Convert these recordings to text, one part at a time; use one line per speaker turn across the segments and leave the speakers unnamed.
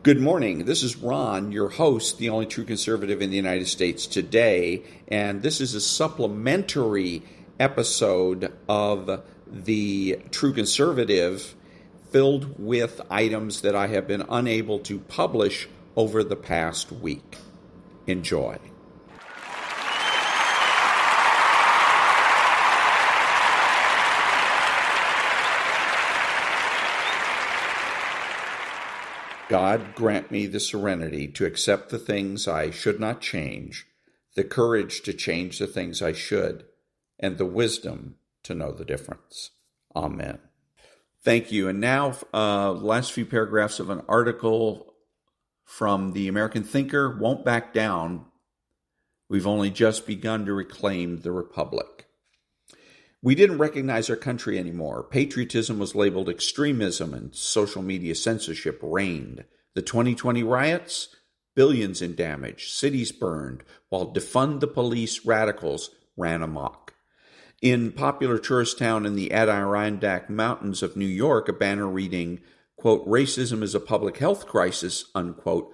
Good morning. This is Ron, your host, the only true conservative in the United States today, and this is a supplementary episode of the True Conservative filled with items that I have been unable to publish over the past week. Enjoy. God grant me the serenity to accept the things I should not change, the courage to change the things I should, and the wisdom to know the difference. Amen. Thank you. And now, last few paragraphs of an article from the American Thinker, Won't Back Down. We've only just begun to reclaim the Republic. We didn't recognize our country anymore. Patriotism was labeled extremism, and social media censorship reigned. The 2020 riots? Billions in damage, cities burned, while defund the police radicals ran amok. In popular tourist town in the Adirondack Mountains of New York, a banner reading, quote, "Racism is a public health crisis," unquote,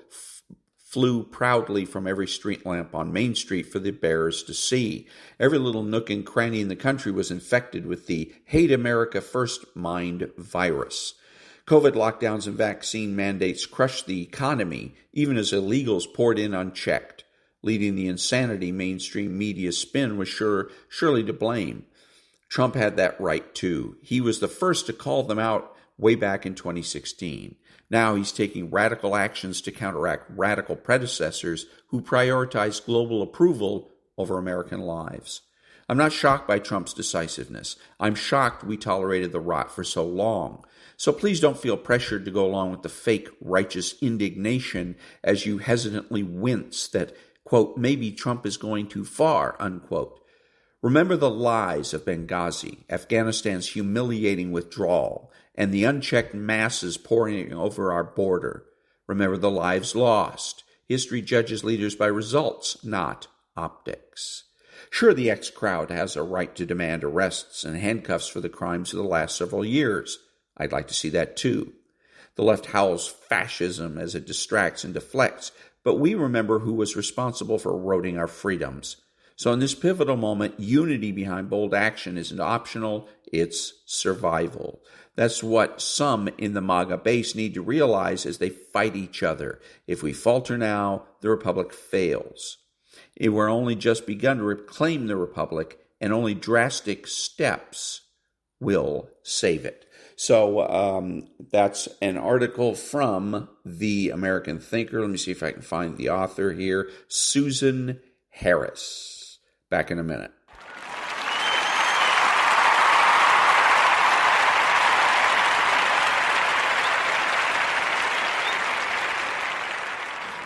flew proudly from every street lamp on Main Street for the bearers to see. Every little nook and cranny in the country was infected with the Hate America First Mind virus. COVID lockdowns and vaccine mandates crushed the economy, even as illegals poured in unchecked. Leading the insanity mainstream media spin was surely to blame. Trump had that right too. He was the first to call them out way back in 2016. Now he's taking radical actions to counteract radical predecessors who prioritize global approval over American lives. I'm not shocked by Trump's decisiveness. I'm shocked we tolerated the rot for so long. So please don't feel pressured to go along with the fake righteous indignation as you hesitantly wince that, quote, maybe Trump is going too far, unquote. Remember the lies of Benghazi, Afghanistan's humiliating withdrawal, and the unchecked masses pouring over our border. Remember the lives lost. History judges leaders by results, not optics. Sure, the X crowd has a right to demand arrests and handcuffs for the crimes of the last several years. I'd like to see that too. The left howls fascism as it distracts and deflects, but we remember who was responsible for eroding our freedoms. So in this pivotal moment, unity behind bold action isn't optional, it's survival. That's what some in the MAGA base need to realize as they fight each other. If we falter now, the Republic fails. We're only just begun to reclaim the Republic, and only drastic steps will save it. So that's an article from the American Thinker. Let me see if I can find the author here. Susan Harris. Back in a minute.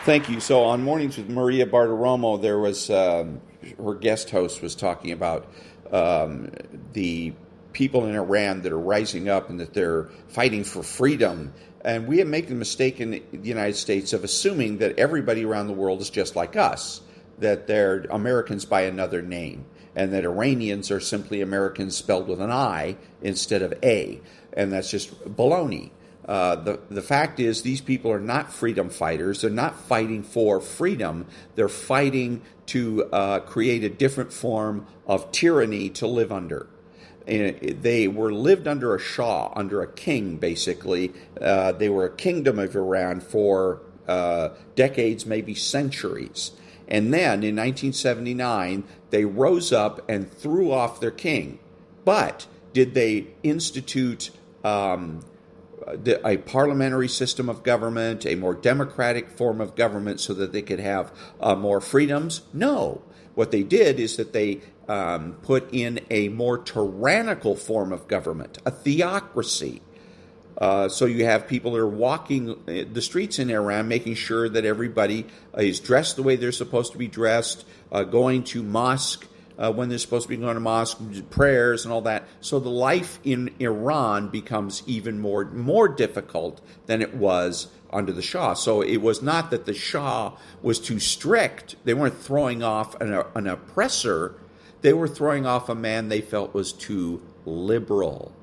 Thank you. So on Mornings with Maria Bartiromo, there was her guest host was talking about the people in Iran that are rising up and that they're fighting for freedom. And we have made the mistake in the United States of assuming that everybody around the world is just like us, that they're Americans by another name, and that Iranians are simply Americans spelled with an I instead of A. And that's just baloney. The fact is these people are not freedom fighters. They're not fighting for freedom. They're fighting to create a different form of tyranny to live under. They were lived under a Shah, under a king, basically. They were a kingdom of Iran for decades, maybe centuries. And then in 1979, they rose up and threw off their king. But did they institute a parliamentary system of government, a more democratic form of government so that they could have more freedoms? No. What they did is that they put in a more tyrannical form of government, a theocracy. So you have people that are walking the streets in Iran, making sure that everybody is dressed the way they're supposed to be dressed, going to mosque when they're supposed to be going to mosque, prayers and all that. So the life in Iran becomes even more difficult than it was under the Shah. So it was not that the Shah was too strict. They weren't throwing off an oppressor. They were throwing off a man they felt was too liberal.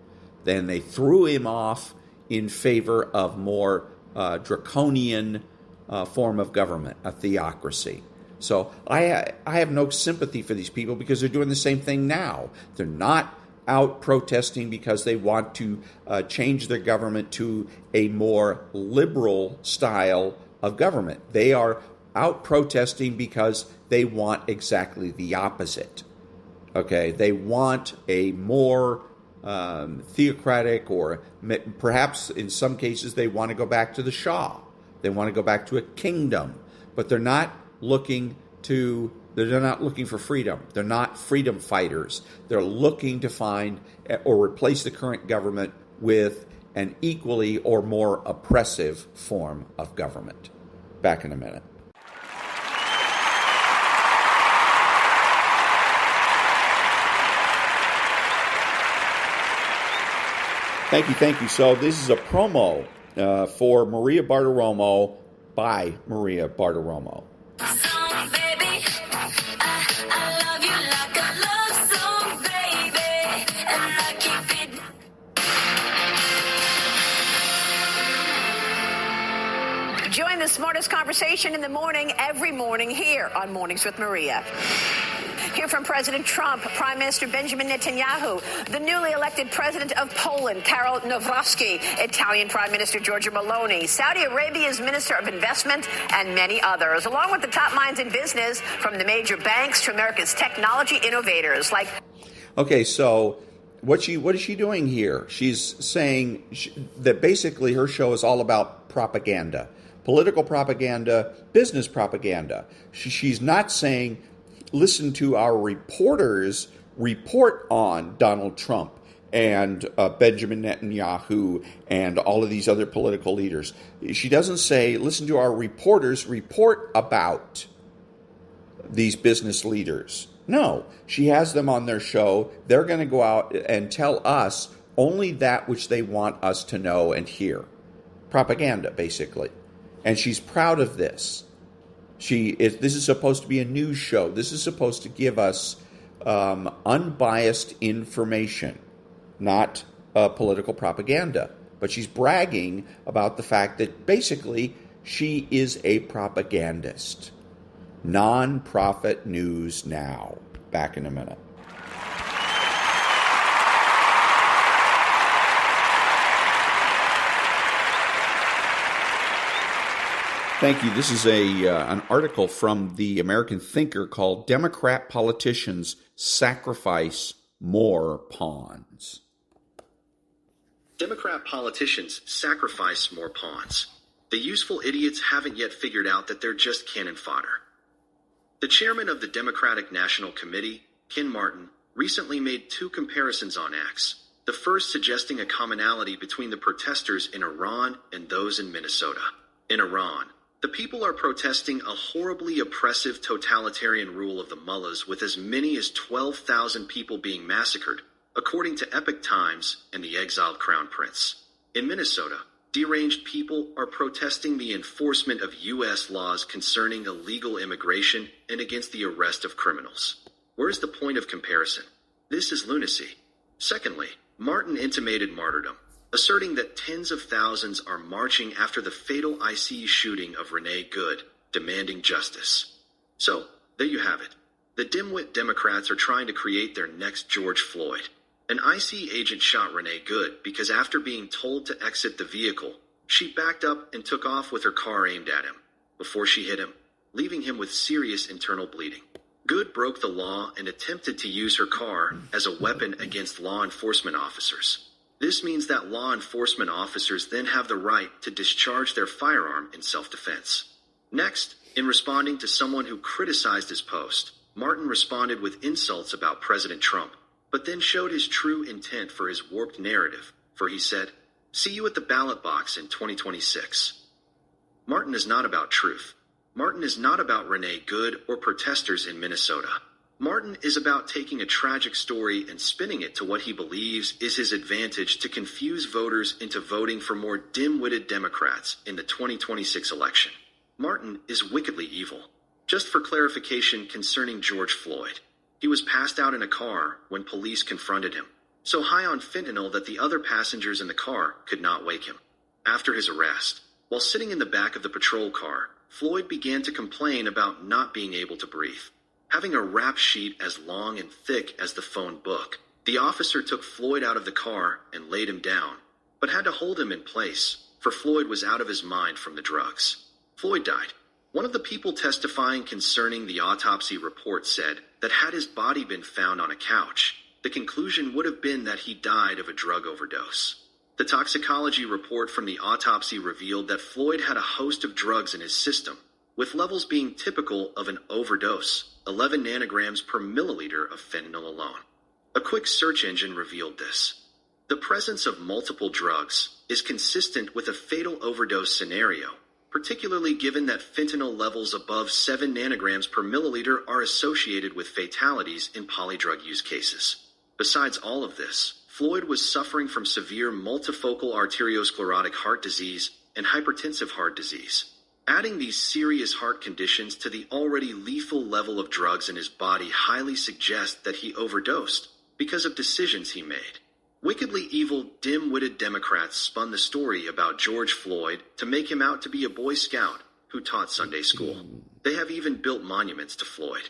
Then they threw him off in favor of more draconian form of government, a theocracy. So I have no sympathy for these people because they're doing the same thing now. They're not out protesting because they want to change their government to a more liberal style of government. They are out protesting because they want exactly the opposite. Okay, they want a more theocratic, or perhaps in some cases they want to go back to the Shah. They want to go back to a kingdom, but they're not looking for freedom. They're not freedom fighters. They're looking to find or replace the current government with an equally or more oppressive form of government. Back in a minute. Thank you. So this is a promo for Maria Bartiromo by Maria Bartiromo.
Join the smartest conversation in the morning, every morning here on Mornings with Maria. Hear from President Trump, Prime Minister Benjamin Netanyahu, the newly elected President of Poland, Karol Nawrocki, Italian Prime Minister Giorgia Meloni, Saudi Arabia's Minister of Investment, and many others, along with the top minds in business from the major banks to America's technology innovators like...
Okay, so what is she doing here? She's saying that basically her show is all about propaganda, political propaganda, business propaganda. She's not saying, listen to our reporters report on Donald Trump and Benjamin Netanyahu and all of these other political leaders. She doesn't say, listen to our reporters report about these business leaders. No, she has them on their show. They're going to go out and tell us only that which they want us to know and hear. Propaganda, basically. And she's proud of this. This is supposed to be a news show. This is supposed to give us unbiased information, not political propaganda. But she's bragging about the fact that basically she is a propagandist. Non-profit news now. Back in a minute. Thank you. This is an article from the American Thinker called Democrat Politicians Sacrifice More Pawns.
Democrat politicians sacrifice more pawns. The useful idiots haven't yet figured out that they're just cannon fodder. The chairman of the Democratic National Committee, Ken Martin, recently made two comparisons on X. The first suggesting a commonality between the protesters in Iran and those in Minnesota. In Iran, the people are protesting a horribly oppressive totalitarian rule of the mullahs with as many as 12,000 people being massacred, according to Epoch Times and the exiled Crown Prince. In Minnesota, deranged people are protesting the enforcement of U.S. laws concerning illegal immigration and against the arrest of criminals. Where's the point of comparison? This is lunacy. Secondly, Martin intimated martyrdom, asserting that tens of thousands are marching after the fatal ICE shooting of Renee Good, demanding justice. So, there you have it. The dimwit Democrats are trying to create their next George Floyd. An ICE agent shot Renee Good because after being told to exit the vehicle, she backed up and took off with her car aimed at him, before she hit him, leaving him with serious internal bleeding. Good broke the law and attempted to use her car as a weapon against law enforcement officers. This means that law enforcement officers then have the right to discharge their firearm in self-defense. Next, in responding to someone who criticized his post, Martin responded with insults about President Trump, but then showed his true intent for his warped narrative, for he said, "See you at the ballot box in 2026. Martin is not about truth. Martin is not about Renee Good or protesters in Minnesota. Martin is about taking a tragic story and spinning it to what he believes is his advantage to confuse voters into voting for more dim-witted Democrats in the 2026 election. Martin is wickedly evil. Just for clarification concerning George Floyd, he was passed out in a car when police confronted him, so high on fentanyl that the other passengers in the car could not wake him. After his arrest, While sitting in the back of the patrol car, Floyd began to complain about not being able to breathe. Having a rap sheet as long and thick as the phone book, the officer took Floyd out of the car and laid him down, but had to hold him in place, for Floyd was out of his mind from the drugs. Floyd died. One of the people testifying concerning the autopsy report said that had his body been found on a couch, the conclusion would have been that he died of a drug overdose. The toxicology report from the autopsy revealed that Floyd had a host of drugs in his system, with levels being typical of an overdose, 11 nanograms per milliliter of fentanyl alone. A quick search engine revealed this. The presence of multiple drugs is consistent with a fatal overdose scenario, particularly given that fentanyl levels above 7 nanograms per milliliter are associated with fatalities in polydrug use cases. Besides all of this, Floyd was suffering from severe multifocal arteriosclerotic heart disease and hypertensive heart disease. Adding these serious heart conditions to the already lethal level of drugs in his body highly suggests that he overdosed because of decisions he made. Wickedly evil, dim-witted Democrats spun the story about George Floyd to make him out to be a Boy Scout who taught Sunday school. They have even built monuments to Floyd.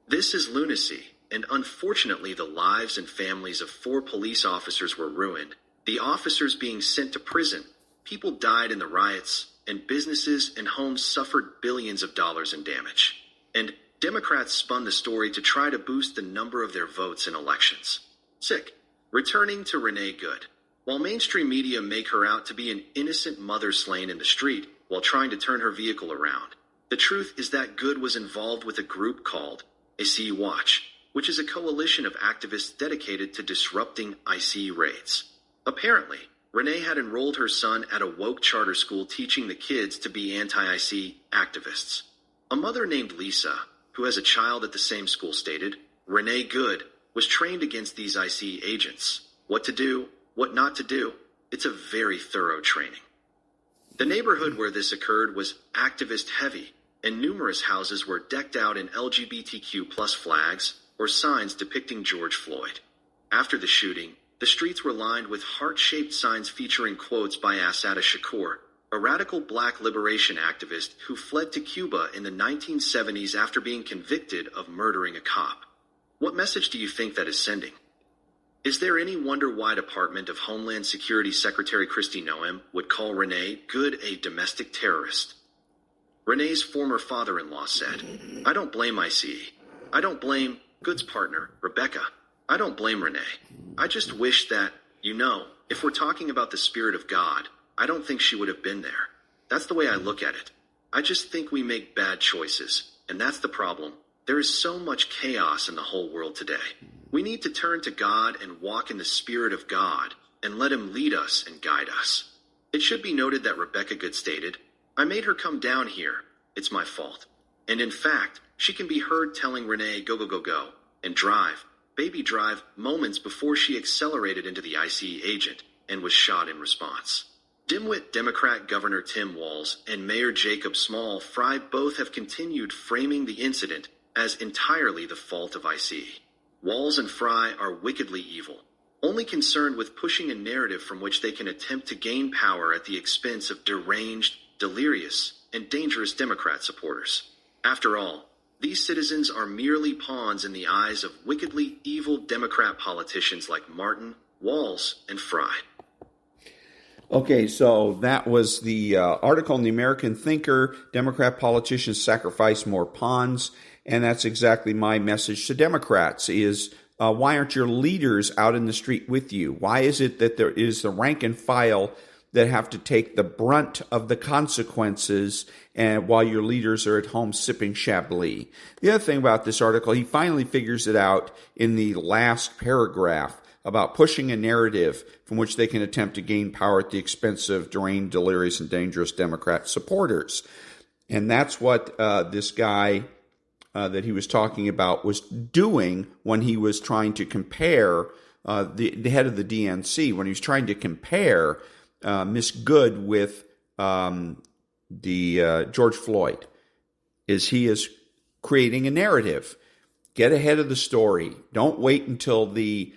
This is lunacy, and unfortunately the lives and families of 4 police officers were ruined, the officers being sent to prison, people died in the riots, and businesses and homes suffered billions of dollars in damage. And Democrats spun the story to try to boost the number of their votes in elections. Sick. Returning to Renee Good. While mainstream media make her out to be an innocent mother slain in the street while trying to turn her vehicle around, the truth is that Good was involved with a group called ICE Watch, which is a coalition of activists dedicated to disrupting ICE raids. Apparently, Renee had enrolled her son at a woke charter school teaching the kids to be anti-ICE activists. A mother named Lisa, who has a child at the same school, stated, Renee Good was trained against these ICE agents. What to do, what not to do. It's a very thorough training. The neighborhood where this occurred was activist heavy, and numerous houses were decked out in LGBTQ+ flags or signs depicting George Floyd. After the shooting, the streets were lined with heart-shaped signs featuring quotes by Assata Shakur, a radical black liberation activist who fled to Cuba in the 1970s after being convicted of murdering a cop. What message do you think that is sending? Is there any wonder why Department of Homeland Security Secretary Kristi Noem would call Renee Good a domestic terrorist? Renee's former father-in-law said, I don't blame ICE. I don't blame Good's partner, Rebecca. I don't blame Renee. I just wish that, if we're talking about the Spirit of God, I don't think she would have been there. That's the way I look at it. I just think we make bad choices, and that's the problem. There is so much chaos in the whole world today. We need to turn to God and walk in the Spirit of God and let Him lead us and guide us. It should be noted that Rebecca Good stated, I made her come down here. It's my fault. And in fact, she can be heard telling Renee, go, go, go, go, and drive, baby drive, moments before she accelerated into the ICE agent and was shot in response. Dimwit Democrat Governor Tim Walz and Mayor Jacob Small Fry both have continued framing the incident as entirely the fault of ICE. Walz and Fry are wickedly evil, only concerned with pushing a narrative from which they can attempt to gain power at the expense of deranged, delirious, and dangerous Democrat supporters. After all, these citizens are merely pawns in the eyes of wickedly evil Democrat politicians like Martin, Walz, and Fry.
Okay, so that was the article in the American Thinker, Democrat politicians sacrifice more pawns. And that's exactly my message to Democrats is why aren't your leaders out in the street with you? Why is it that there is the rank and file that have to take the brunt of the consequences and while your leaders are at home sipping Chablis? The other thing about this article, he finally figures it out in the last paragraph about pushing a narrative from which they can attempt to gain power at the expense of deranged, delirious, and dangerous Democrat supporters. And that's what this guy that he was talking about was doing when he was trying to compare the head of the DNC, when he was trying to compare Miss Good with George Floyd, he is creating a narrative. Get ahead of the story. Don't wait until the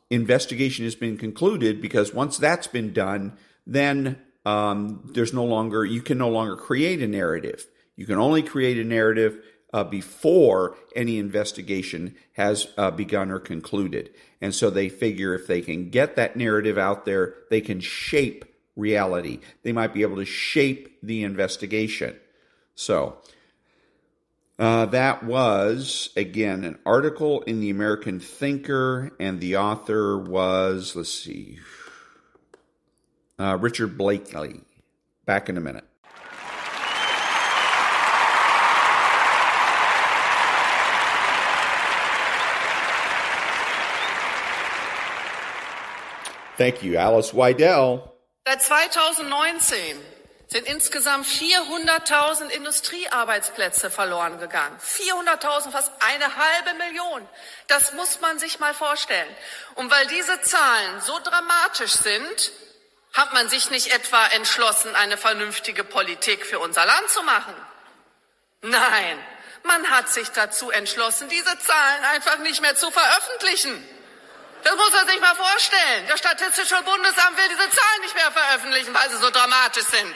investigation has been concluded, because once that's been done, then you can no longer create a narrative. You can only create a narrative before any investigation has begun or concluded. And so they figure if they can get that narrative out there, they can shape reality. They might be able to shape the investigation. So that was, again, an article in the American Thinker, and the author was, Richard Blakely. Back in a minute. Thank you, Alice Weidel.
Seit 2019 sind insgesamt 400.000 Industriearbeitsplätze verloren gegangen. 400.000, fast 500.000. Das muss man sich mal vorstellen. Und weil diese Zahlen so dramatisch sind, hat man sich nicht etwa entschlossen, eine vernünftige Politik für unser Land zu machen. Nein, man hat sich dazu entschlossen, diese Zahlen einfach nicht mehr zu veröffentlichen. Das muss man sich mal vorstellen. Das Statistische Bundesamt will diese Zahlen nicht mehr veröffentlichen, weil sie so dramatisch sind.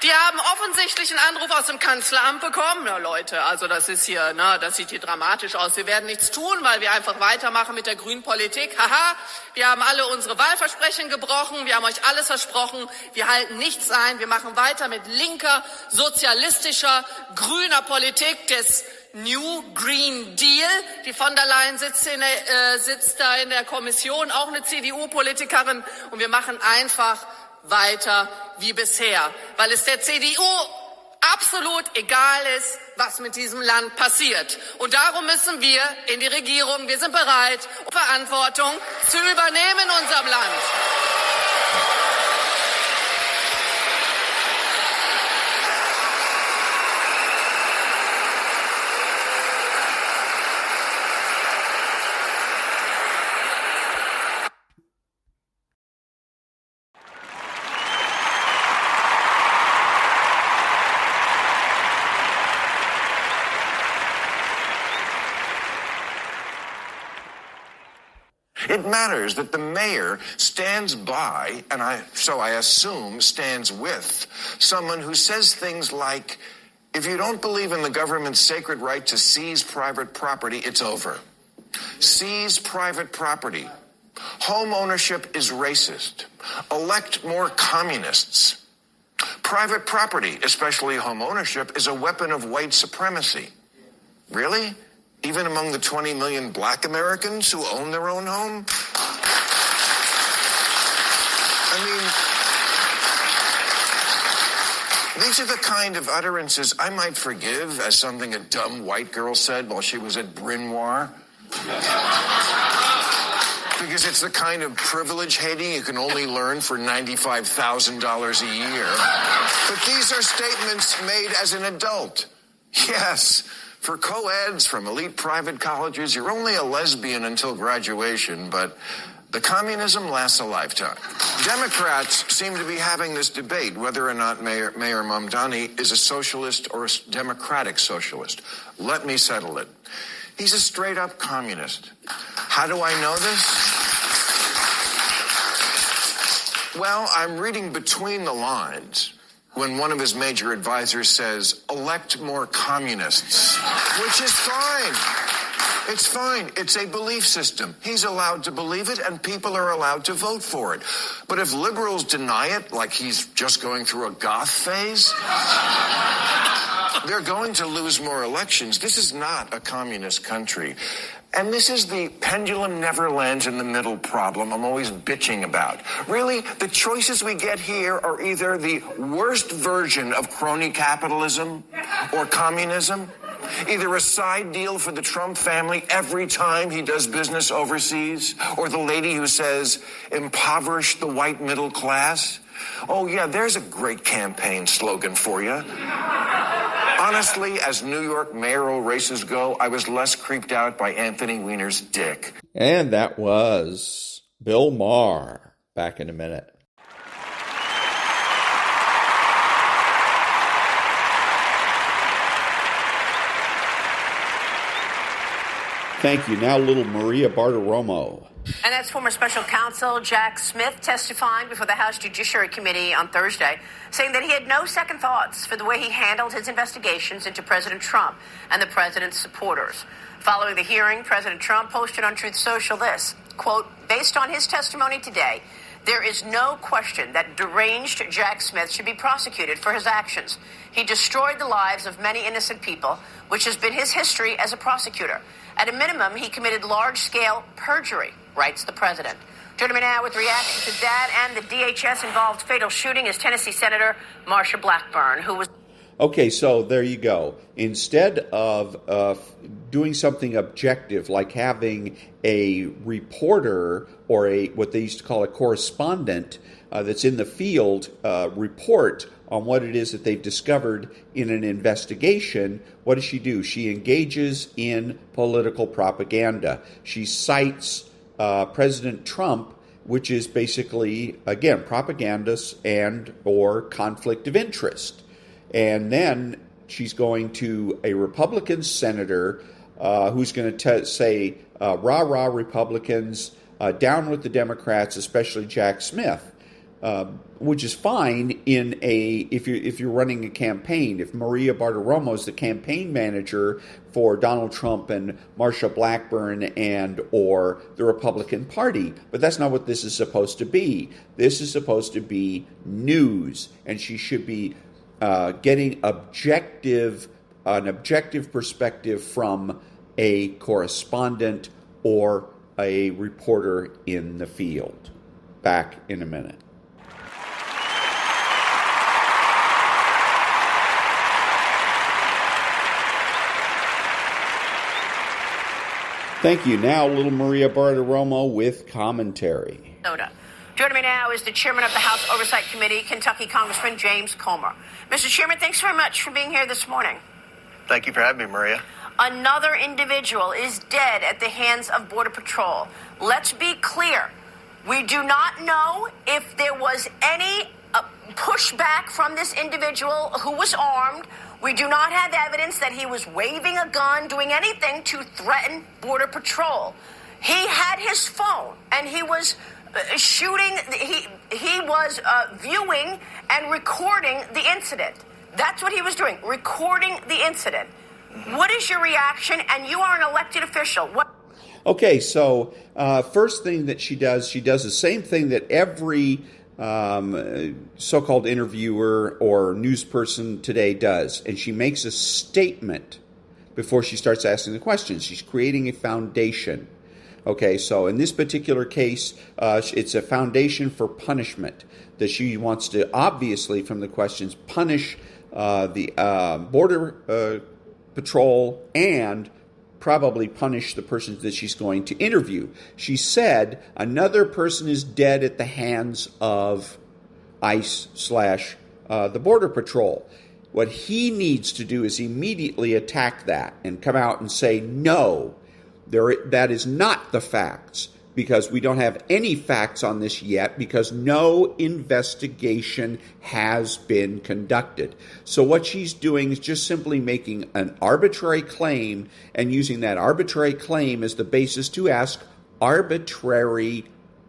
Die haben offensichtlich einen Anruf aus dem Kanzleramt bekommen. Ja, Leute, also das ist hier, das sieht hier dramatisch aus. Wir werden nichts tun, weil wir einfach weitermachen mit der grünen Politik. Haha, wir haben alle unsere Wahlversprechen gebrochen. Wir haben euch alles versprochen. Wir halten nichts ein. Wir machen weiter mit linker, sozialistischer, grüner Politik des New Green Deal. Die von der Leyen sitzt da in der Kommission, auch eine CDU-Politikerin. Und wir machen einfach weiter wie bisher, weil es der CDU absolut egal ist, was mit diesem Land passiert. Und darum müssen wir in die Regierung, wir sind bereit, Verantwortung zu übernehmen in unserem Land.
It matters that the mayor stands by, and so I assume stands with, someone who says things like, if you don't believe in the government's sacred right to seize private property, it's over. Seize private property. Home ownership is racist. Elect more communists. Private property, especially home ownership, is a weapon of white supremacy. Really? Even among the 20 million black Americans who own their own home? I mean, these are the kind of utterances I might forgive as something a dumb white girl said while she was at Bryn Mawr. Because it's the kind of privilege hating you can only learn for $95,000 a year. But these are statements made as an adult. Yes. For co-eds from elite private colleges, you're only a lesbian until graduation, but the communism lasts a lifetime. Democrats seem to be having this debate whether or not Mayor Mamdani is a socialist or a democratic socialist. Let me settle it. He's a straight-up communist. How do I know this? Well, I'm reading between the lines when one of his major advisors says, elect more communists, which is fine. It's fine. It's a belief system. He's allowed to believe it, and people are allowed to vote for it. But if liberals deny it, like he's just going through a goth phase, they're going to lose more elections. This is not a communist country. And this is the pendulum never lands in the middle problem I'm always bitching about. Really, the choices we get here are either the worst version of crony capitalism or communism, either a side deal for the Trump family every time he does business overseas, or the lady who says, impoverish the white middle class. Oh, yeah, there's a great campaign slogan for you. Honestly, as New York mayoral races go, I was less creeped out by Anthony Weiner's dick.
And that was Bill Maher. Back in a minute. Thank you. Now little Maria Bartiromo.
And that's former special counsel Jack Smith testifying before the House Judiciary Committee on Thursday, saying that he had no second thoughts for the way he handled his investigations into President Trump and the president's supporters. Following the hearing, President Trump posted on Truth Social this, quote, based on his testimony today, there is no question that deranged Jack Smith should be prosecuted for his actions. He destroyed the lives of many innocent people, which has been his history as a prosecutor. At a minimum, he committed large-scale perjury, writes the president. Joining me now with reaction to that and the DHS-involved fatal shooting is Tennessee Senator Marsha Blackburn, who was...
Okay, so there you go. Instead of doing something objective, like having a reporter or what they used to call a correspondent that's in the field report on what it is that they've discovered in an investigation, what does she do? She engages in political propaganda. She cites President Trump, which is basically, again, propaganda and or conflict of interest. And then she's going to a Republican senator who's going to say, rah, rah, Republicans, down with the Democrats, especially Jack Smith, which is fine if you're running a campaign. If Maria Bartiromo is the campaign manager for Donald Trump and Marsha Blackburn and or the Republican Party. But that's not what this is supposed to be. This is supposed to be news, and she should be getting an objective perspective from a correspondent or a reporter in the field. Back in a minute. Thank you. Now, little Maria Bartiromo with commentary.
Joining me now is the chairman of the House Oversight Committee, Kentucky Congressman James Comer. Mr. Chairman, thanks very much for being here this morning.
Thank you for having me, Maria.
Another individual is dead at the hands of Border Patrol. Let's be clear. We do not know if there was any pushback from this individual who was armed. We do not have evidence that he was waving a gun, doing anything to threaten Border Patrol. He had his phone, and he was shooting. He was viewing and recording the incident. That's what he was doing, recording the incident. What is your reaction? And you are an elected official.
Okay, so first thing that she does the same thing that every so-called interviewer or news person today does, and she makes a statement before she starts asking the questions. She's creating a foundation. Okay, so in this particular case, it's a foundation for punishment, that she wants to, obviously, from the questions, punish the Border Patrol and probably punish the person that she's going to interview. She said another person is dead at the hands of ICE / the Border Patrol. What he needs to do is immediately attack that and come out and say, no, that is not the facts, because we don't have any facts on this yet, because no investigation has been conducted. So what she's doing is just simply making an arbitrary claim and using that arbitrary claim as the basis to ask arbitrary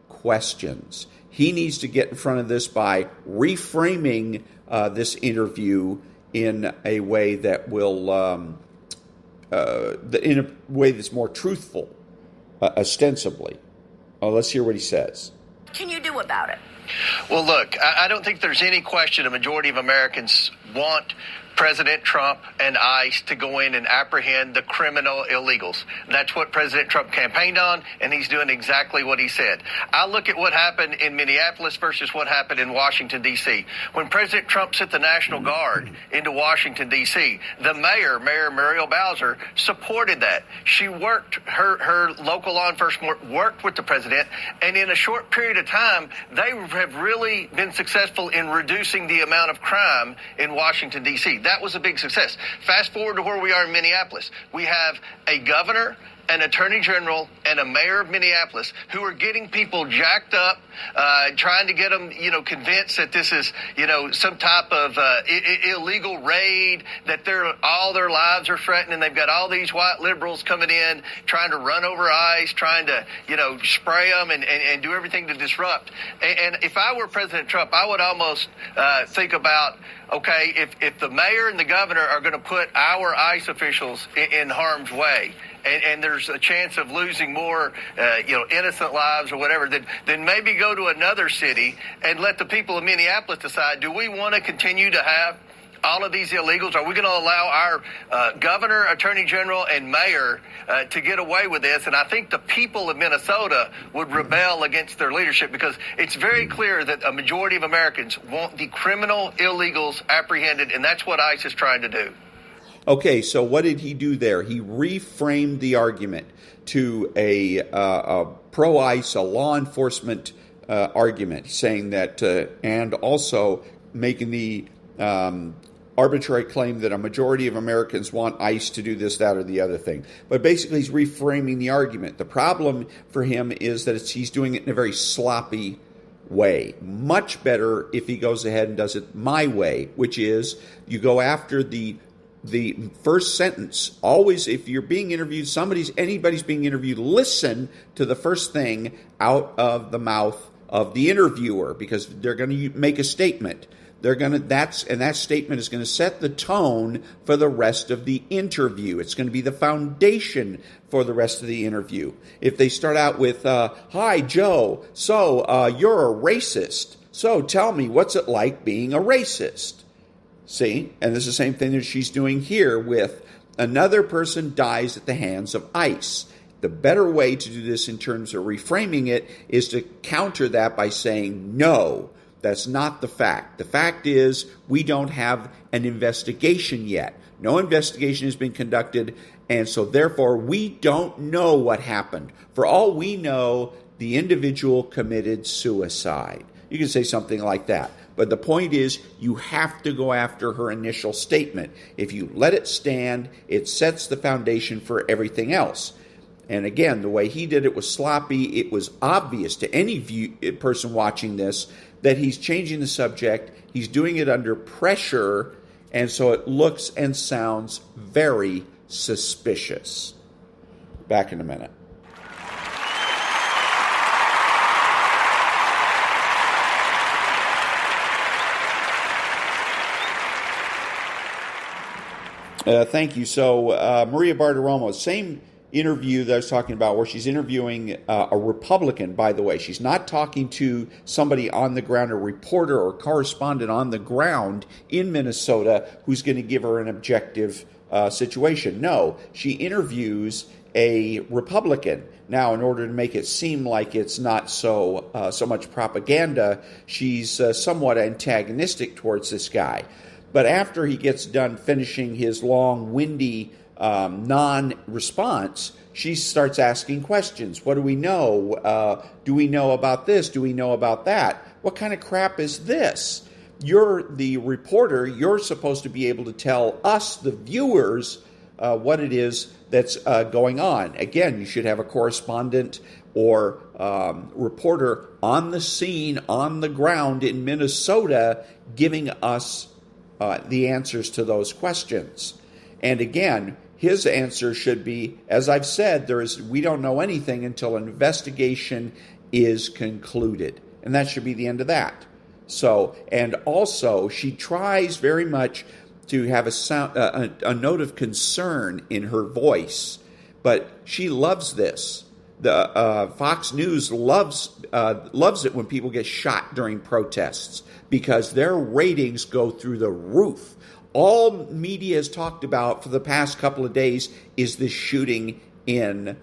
questions. He needs to get in front of this by reframing this interview in a way that will, in a way that's more truthful, ostensibly. Let's hear what he says.
What can you do about it?
Well, look, I don't think there's any question a majority of Americans want President Trump and ICE to go in and apprehend the criminal illegals. That's what President Trump campaigned on, and he's doing exactly what he said. I look at what happened in Minneapolis versus what happened in Washington, D.C. When President Trump sent the National Guard into Washington, D.C., the Mayor Muriel Bowser, supported that. She worked, her local law enforcement worked with the president, and in a short period of time, they have really been successful in reducing the amount of crime in Washington, D.C. That was a big success. Fast forward to where we are in Minneapolis. We have a governor an attorney general and a mayor of Minneapolis who are getting people jacked up, trying to get them, convinced that this is, some type of illegal raid, that all their lives are threatened, and they've got all these white liberals coming in, trying to run over ICE, trying to, spray them and do everything to disrupt. And if I were President Trump, I would almost think about, okay, if the mayor and the governor are going to put our ICE officials in harm's way, and there's a chance of losing more, innocent lives or whatever, then maybe go to another city and let the people of Minneapolis decide, do we want to continue to have all of these illegals? Are we going to allow our governor, attorney general, and mayor to get away with this? And I think the people of Minnesota would rebel against their leadership, because it's very clear that a majority of Americans want the criminal illegals apprehended, and that's what ICE is trying to do.
Okay, so what did he do there? He reframed the argument to a pro-ICE, a law enforcement argument, saying that, and also making the arbitrary claim that a majority of Americans want ICE to do this, that, or the other thing. But basically, he's reframing the argument. The problem for him is that he's doing it in a very sloppy way. Much better if he goes ahead and does it my way, which is you go after the first sentence. Always, if you're being interviewed, anybody's being interviewed, listen to the first thing out of the mouth of the interviewer, because they're going to make a statement. That statement is going to set the tone for the rest of the interview. It's going to be the foundation for the rest of the interview. If they start out with, "Hi, Joe, so you're a racist. So tell me, what's it like being a racist?" See? And this is the same thing that she's doing here with another person dies at the hands of ICE. The better way to do this in terms of reframing it is to counter that by saying, no, that's not the fact. The fact is we don't have an investigation yet. No investigation has been conducted, and so therefore we don't know what happened. For all we know, the individual committed suicide. You can say something like that. But the point is, you have to go after her initial statement. If you let it stand, it sets the foundation for everything else. And again, the way he did it was sloppy. It was obvious to any person watching this that he's changing the subject. He's doing it under pressure, and so it looks and sounds very suspicious. Back in a minute. Thank you. So Maria Bartiromo, same interview that I was talking about where she's interviewing a Republican, by the way. She's not talking to somebody on the ground, a reporter or correspondent on the ground in Minnesota who's going to give her an objective situation. No, she interviews a Republican. Now, in order to make it seem like it's not so much propaganda, she's somewhat antagonistic towards this guy. But after he gets done finishing his long, windy non-response, she starts asking questions. What do we know? Do we know about this? Do we know about that? What kind of crap is this? You're the reporter. You're supposed to be able to tell us, the viewers, what it is that's going on. Again, you should have a correspondent or reporter on the scene, on the ground in Minnesota, giving us the answers to those questions. And again, his answer should be, as I've said, we don't know anything until an investigation is concluded. And that should be the end of that. So, and also, she tries very much to have a note of concern in her voice, but she loves this. The Fox News loves it when people get shot during protests, because their ratings go through the roof. All media has talked about for the past couple of days is this shooting in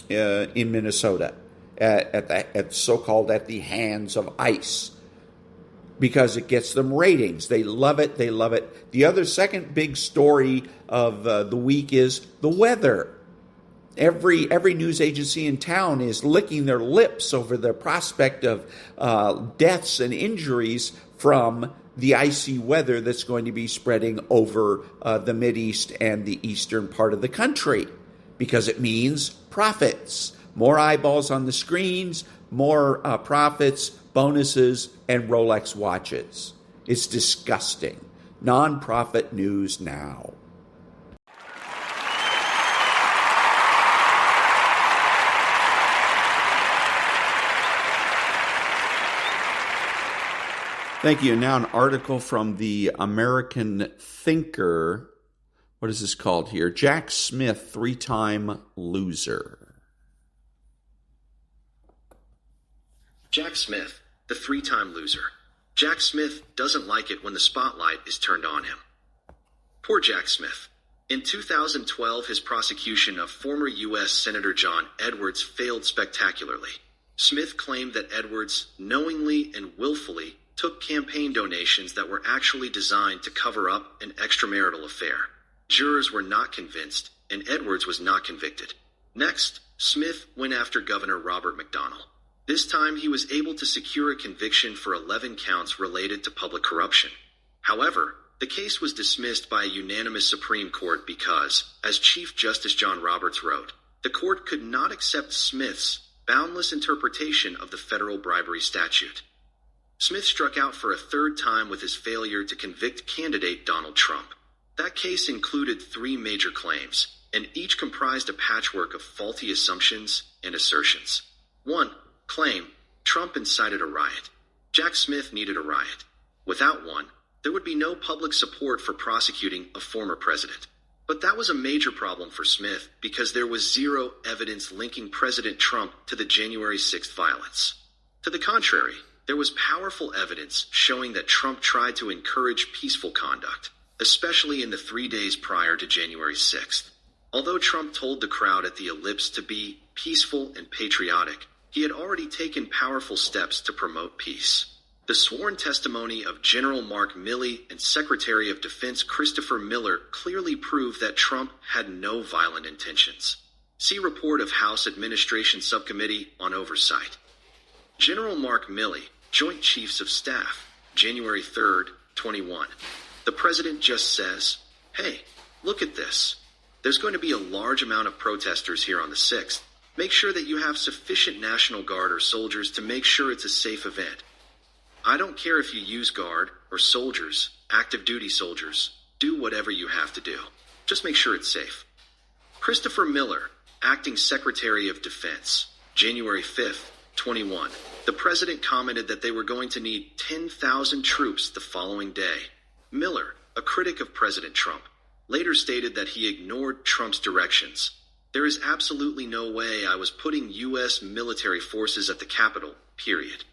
Minnesota at so-called at the hands of ICE, because it gets them ratings. They love it. They love it. The other second big story of the week is the weather. Every news agency in town is licking their lips over the prospect of deaths and injuries from the icy weather that's going to be spreading over the Mideast and the eastern part of the country, because it means profits. More eyeballs on the screens, more profits, bonuses, and Rolex watches. It's disgusting. Nonprofit news now. Thank you. Now an article from the American Thinker. What is this called here? Jack Smith, 3-time loser.
Jack Smith, the 3-time loser. Jack Smith doesn't like it when the spotlight is turned on him. Poor Jack Smith. In 2012, his prosecution of former U.S. Senator John Edwards failed spectacularly. Smith claimed that Edwards knowingly and willfully took campaign donations that were actually designed to cover up an extramarital affair. Jurors were not convinced, and Edwards was not convicted. Next, Smith went after Governor Robert McDonnell. This time, he was able to secure a conviction for 11 counts related to public corruption. However, the case was dismissed by a unanimous Supreme Court because, as Chief Justice John Roberts wrote, the court could not accept Smith's boundless interpretation of the federal bribery statute. Smith struck out for a third time with his failure to convict candidate Donald Trump. That case included 3 major claims, and each comprised a patchwork of faulty assumptions and assertions. 1. Claim: Trump incited a riot. Jack Smith needed a riot. Without one, there would be no public support for prosecuting a former president. But that was a major problem for Smith because there was zero evidence linking President Trump to the January 6th violence. To the contrary, there was powerful evidence showing that Trump tried to encourage peaceful conduct, especially in the 3 days prior to January 6th. Although Trump told the crowd at the Ellipse to be peaceful and patriotic, he had already taken powerful steps to promote peace. The sworn testimony of General Mark Milley and Secretary of Defense Christopher Miller clearly proved that Trump had no violent intentions. See report of House Administration Subcommittee on Oversight. General Mark Milley, Joint Chiefs of Staff, January 3rd, 21. The president just says, "Hey, look at this. There's going to be a large amount of protesters here on the 6th. Make sure that you have sufficient National Guard or soldiers to make sure it's a safe event. I don't care if you use Guard or soldiers, active duty soldiers. Do whatever you have to do. Just make sure it's safe." Christopher Miller, Acting Secretary of Defense, January 5th, 21. The president commented that they were going to need 10,000 troops the following day. Miller, a critic of President Trump, later stated that he ignored Trump's directions. "There is absolutely no way I was putting U.S. military forces at the Capitol, period."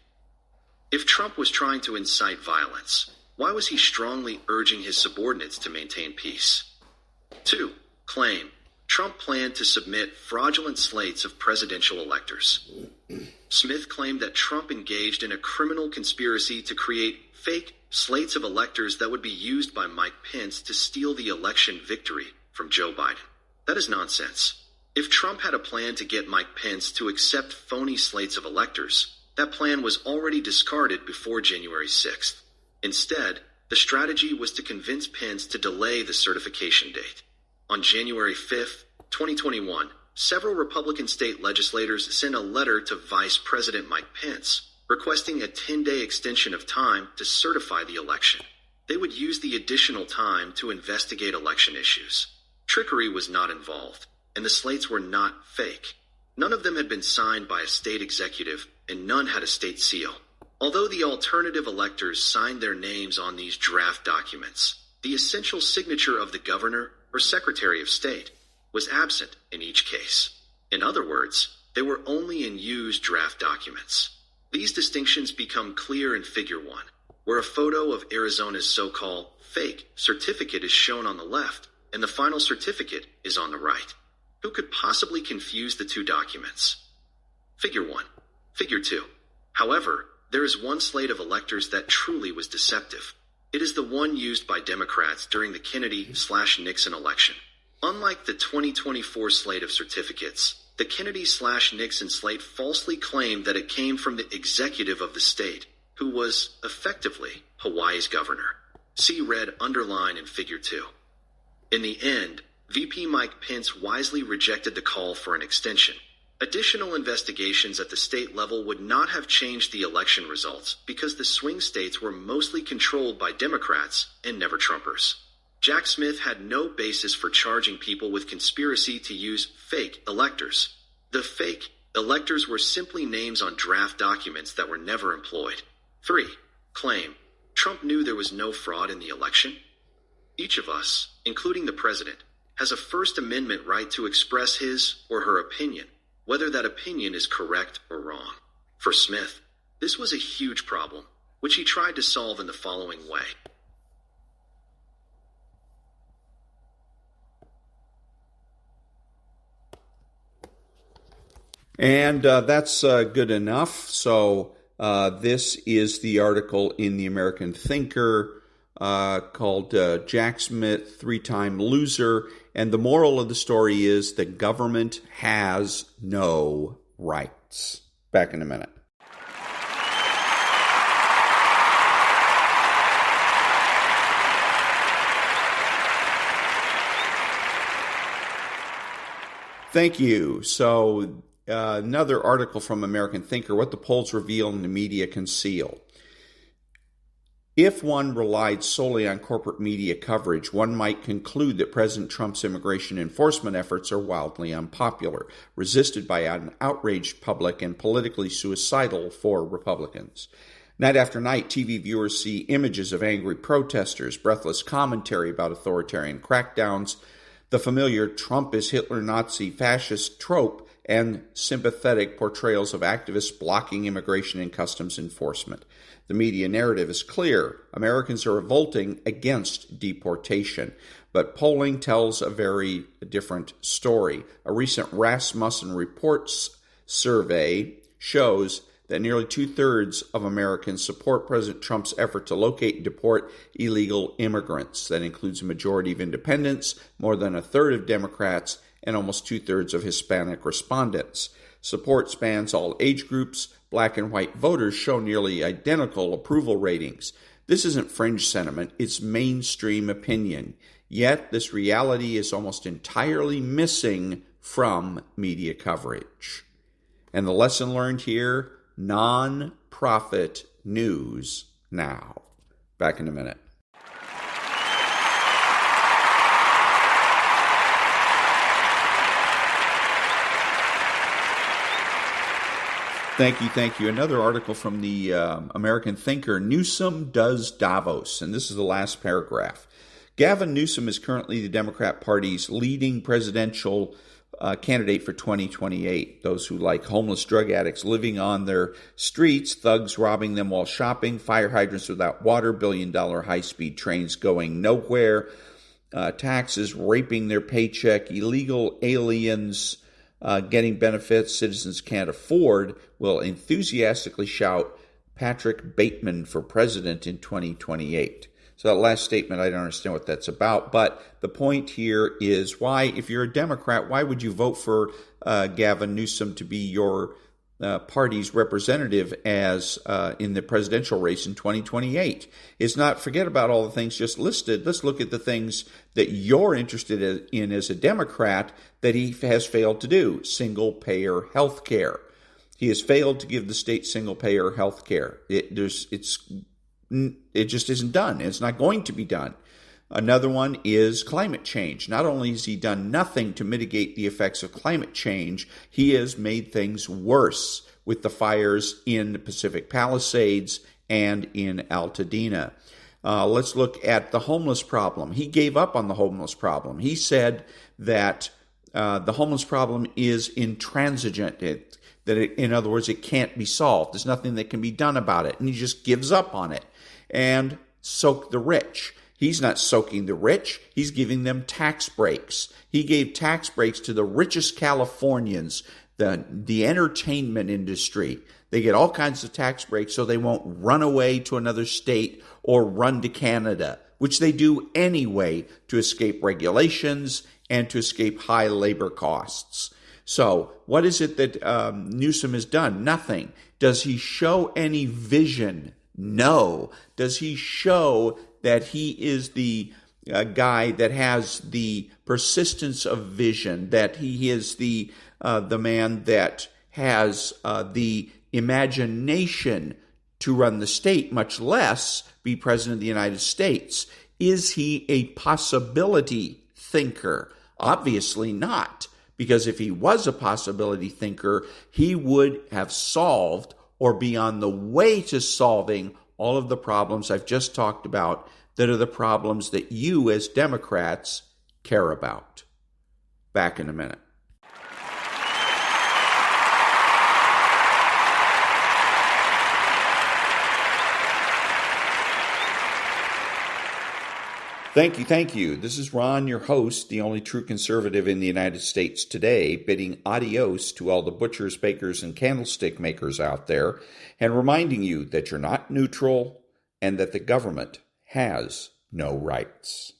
If Trump was trying to incite violence, why was he strongly urging his subordinates to maintain peace? 2. Claim: Trump planned to submit fraudulent slates of presidential electors. Smith claimed that Trump engaged in a criminal conspiracy to create fake slates of electors that would be used by Mike Pence to steal the election victory from Joe Biden. That is nonsense. If Trump had a plan to get Mike Pence to accept phony slates of electors, that plan was already discarded before January 6th. Instead, the strategy was to convince Pence to delay the certification date. On January 5th, 2021, several Republican state legislators sent a letter to Vice President Mike Pence, requesting a 10-day extension of time to certify the election. They would use the additional time to investigate election issues. Trickery was not involved, and the slates were not fake. None of them had been signed by a state executive, and none had a state seal. Although the alternative electors signed their names on these draft documents, the essential signature of the governor or secretary of state was absent in each case. In other words, they were only in used draft documents. These distinctions become clear in Figure 1, where a photo of Arizona's so-called fake certificate is shown on the left, and the final certificate is on the right. Who could possibly confuse the two documents? Figure 1. Figure 2. However, there is one slate of electors that truly was deceptive. It is the one used by Democrats during the Kennedy/Nixon election. Unlike the 2024 slate of certificates, the Kennedy/Nixon slate falsely claimed that it came from the executive of the state, who was effectively Hawaii's governor. See red underline in Figure 2. In the end, VP Mike Pence wisely rejected the call for an extension. Additional investigations at the state level would not have changed the election results because the swing states were mostly controlled by Democrats and never Trumpers. Jack Smith had no basis for charging people with conspiracy to use fake electors. The fake electors were simply names on draft documents that were never employed. 3. Claim. Trump knew there was no fraud in the election. Each of us, including the president, has a First Amendment right to express his or her opinion, whether that opinion is correct or wrong. For Smith, this was a huge problem, which he tried to solve in the following way.
And that's good enough. So this is the article in the American Thinker called Jack Smith, Three-Time Loser. And the moral of the story is the government has no rights. Back in a minute. Thank you. So another article from American Thinker, What the Polls Reveal and the Media Conceal. If one relied solely on corporate media coverage, one might conclude that President Trump's immigration enforcement efforts are wildly unpopular, resisted by an outraged public, and politically suicidal for Republicans. Night after night, TV viewers see images of angry protesters, breathless commentary about authoritarian crackdowns, the familiar Trump is Hitler, Nazi, fascist trope, and sympathetic portrayals of activists blocking immigration and customs enforcement. The media narrative is clear. Americans are revolting against deportation. But polling tells a very different story. A recent Rasmussen Reports survey shows that nearly 2/3 of Americans support President Trump's effort to locate and deport illegal immigrants. That includes a majority of independents, more than 1/3 of Democrats, and almost 2/3 of Hispanic respondents. Support spans all age groups. Black and white voters show nearly identical approval ratings. This isn't fringe sentiment, it's mainstream opinion. Yet this reality is almost entirely missing from media coverage. And the lesson learned here, non-profit news now. Back in a minute. Thank you. Another article from the American Thinker, Newsom does Davos, and this is the last paragraph. Gavin Newsom is currently the Democrat Party's leading presidential candidate for 2028. Those who like homeless drug addicts living on their streets, thugs robbing them while shopping, fire hydrants without water, billion-dollar high-speed trains going nowhere, taxes raping their paycheck, illegal aliens getting benefits citizens can't afford, will enthusiastically shout Patrick Bateman for president in 2028. So that last statement, I don't understand what that's about. But the point here is why, if you're a Democrat, why would you vote for Gavin Newsom to be your party's representative as in the presidential race in 2028? It's not, forget about all the things just listed. Let's look at the things that you're interested in as a Democrat that he has failed to do. Single-payer health care. He has failed to give the state single-payer health care. It just isn't done. It's not going to be done. Another one is climate change. Not only has he done nothing to mitigate the effects of climate change, he has made things worse with the fires in the Pacific Palisades and in Altadena. Let's look at the homeless problem. He gave up on the homeless problem. He said that the homeless problem is intransigent, in other words, it can't be solved. There's nothing that can be done about it, and he just gives up on it. And soak the rich. He's not soaking the rich. He's giving them tax breaks. He gave tax breaks to the richest Californians, the entertainment industry. They get all kinds of tax breaks so they won't run away to another state or run to Canada, which they do anyway to escape regulations and to escape high labor costs. So what is it that Newsom has done? Nothing. Does he show any vision? No. Does he show that he is the guy that has the persistence of vision, that he is the man that has the imagination to run the state, much less be president of the United States? Is he a possibility thinker? Obviously not, because if he was a possibility thinker, he would have solved or be on the way to solving all of the problems I've just talked about that are the problems that you as Democrats care about. Back in a minute. Thank you. This is Ron, your host, the only true conservative in the United States today, bidding adios to all the butchers, bakers, and candlestick makers out there, and reminding you that you're not neutral and that the government has no rights.